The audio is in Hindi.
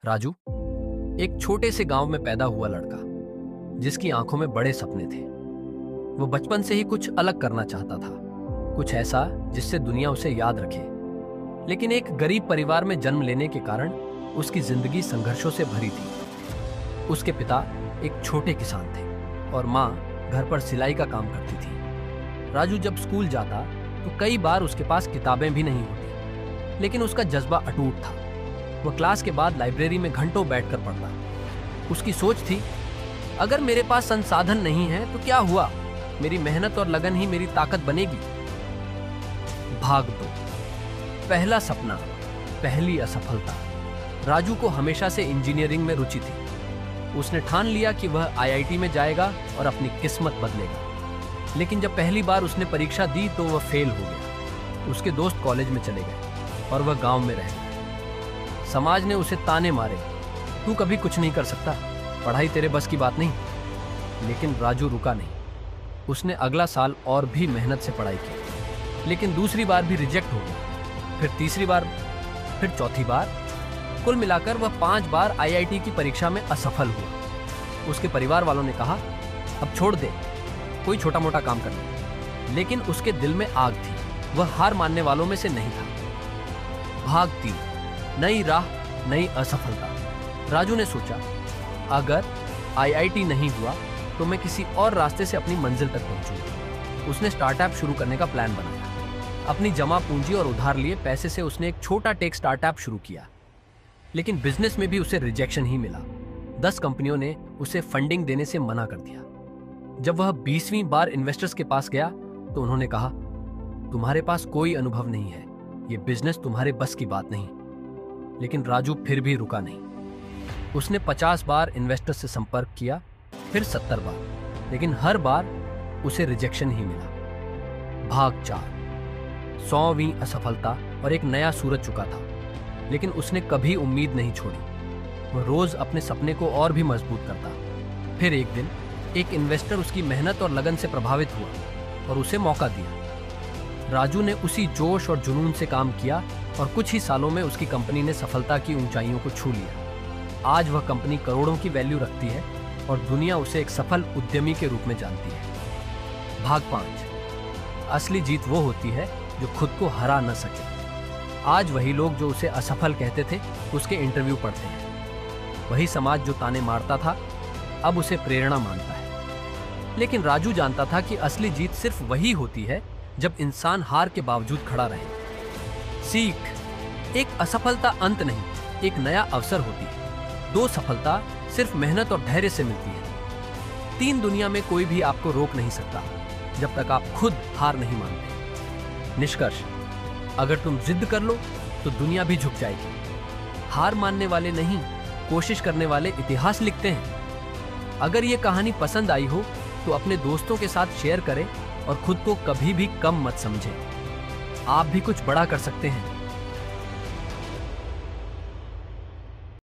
राजू एक छोटे से गांव में पैदा हुआ लड़का जिसकी आंखों में बड़े सपने थे। वो बचपन से ही कुछ अलग करना चाहता था, कुछ ऐसा जिससे दुनिया उसे याद रखे। लेकिन एक गरीब परिवार में जन्म लेने के कारण उसकी जिंदगी संघर्षों से भरी थी। उसके पिता एक छोटे किसान थे और माँ घर पर सिलाई का काम करती थी। राजू जब स्कूल जाता तो कई बार उसके पास किताबें भी नहीं होती, लेकिन उसका जज्बा अटूट था। वह क्लास के बाद लाइब्रेरी में घंटों बैठकर पढ़ता। उसकी सोच थी, अगर मेरे पास संसाधन नहीं है तो क्या हुआ, मेरी मेहनत और लगन ही मेरी ताकत बनेगी। भाग 2। पहला सपना, पहली असफलता। राजू को हमेशा से इंजीनियरिंग में रुचि थी। उसने ठान लिया कि वह आईआईटी में जाएगा और अपनी किस्मत बदलेगा। लेकिन जब पहली बार उसने परीक्षा दी तो वह फेल हो गया। उसके दोस्त कॉलेज में चले गए और वह गांव में रह गया। समाज ने उसे ताने मारे, तू कभी कुछ नहीं कर सकता, पढ़ाई तेरे बस की बात नहीं। लेकिन राजू रुका नहीं। उसने अगला साल और भी मेहनत से पढ़ाई की, लेकिन दूसरी बार भी रिजेक्ट हो गया। फिर तीसरी बार, फिर चौथी बार। कुल मिलाकर वह 5 बार आईआईटी की परीक्षा में असफल हुआ। उसके परिवार वालों ने कहा, अब छोड़ दे, कोई छोटा मोटा काम कर ले। लेकिन उसके दिल में आग थी, वह हार मानने वालों में से नहीं था। भाग 3। नई राह, नई असफलता। राजू ने सोचा, अगर आईआईटी नहीं हुआ तो मैं किसी और रास्ते से अपनी मंजिल तक पहुंचूंगा। उसने स्टार्टअप शुरू करने का प्लान बनाया। अपनी जमा पूंजी और उधार लिए पैसे से उसने एक छोटा टेक स्टार्टअप शुरू किया। लेकिन बिजनेस में भी उसे रिजेक्शन ही मिला। 10 कंपनियों ने उसे फंडिंग देने से मना कर दिया। जब वह 20वीं बार इन्वेस्टर्स के पास गया तो उन्होंने कहा, तुम्हारे पास कोई अनुभव नहीं है, ये बिजनेस तुम्हारे बस की बात नहीं। लेकिन राजू फिर भी रुका नहीं। उसने 50 बार इन्वेस्टर से संपर्क किया, फिर 70 बार, लेकिन हर बार उसे रिजेक्शन ही मिला। भाग 4। 100वीं असफलता और एक नया सूरज चुका था, लेकिन उसने कभी उम्मीद नहीं छोड़ी। वह रोज अपने सपने को और भी मजबूत करता। फिर एक दिन एक इन्वेस्टर उसकी मेहनत और लगन से प्रभावित हुआ और उसे मौका दिया। राजू ने उसी जोश और जुनून से काम किया और कुछ ही सालों में उसकी कंपनी ने सफलता की ऊंचाइयों को छू लिया। आज वह कंपनी करोड़ों की वैल्यू रखती है और दुनिया उसे एक सफल उद्यमी के रूप में जानती है। भाग 5। असली जीत वो होती है जो खुद को हरा न सके। आज वही लोग जो उसे असफल कहते थे उसके इंटरव्यू पढ़ते हैं। वही समाज जो ताने मारता था अब उसे प्रेरणा मानता है। लेकिन राजू जानता था कि असली जीत सिर्फ वही होती है जब इंसान हार के बावजूद खड़ा रहे। सीख, एक असफलता अंत नहीं, एक नया अवसर होती है। 2 सफलता सिर्फ मेहनत और धैर्य से मिलती है। 3 दुनिया में कोई भी आपको रोक नहीं सकता जब तक आप खुद हार नहीं मानते। निष्कर्ष, अगर तुम जिद कर लो तो दुनिया भी झुक जाएगी। हार मानने वाले नहीं, कोशिश करने वाले इतिहास लिखते हैं। अगर ये कहानी पसंद आई हो तो अपने दोस्तों के साथ शेयर करें और खुद को कभी भी कम मत समझें। आप भी कुछ बड़ा कर सकते हैं।